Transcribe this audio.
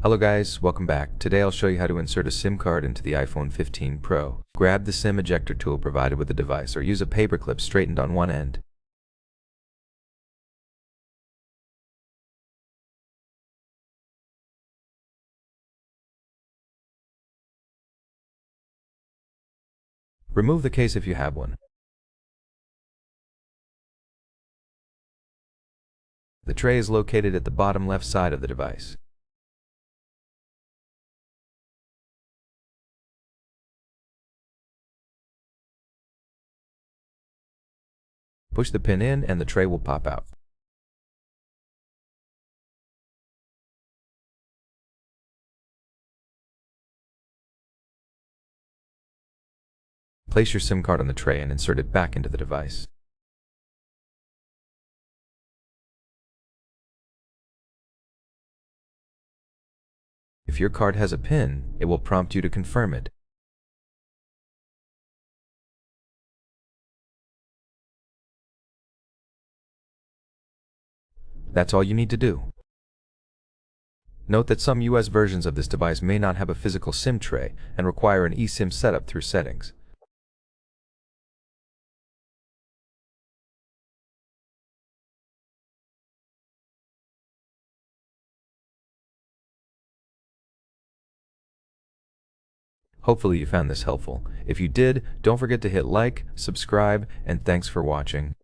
Hello guys, welcome back. Today I'll show you how to insert a SIM card into the iPhone 15 Pro. Grab the SIM ejector tool provided with the device or use a paperclip straightened on one end. Remove the case if you have one. The tray is located at the bottom left side of the device. Push the pin in and the tray will pop out. Place your SIM card on the tray and insert it back into the device. If your card has a PIN, it will prompt you to confirm it. That's all you need to do. Note that some US versions of this device may not have a physical SIM tray and require an eSIM setup through settings. Hopefully you found this helpful. If you did, don't forget to hit like, subscribe, and thanks for watching.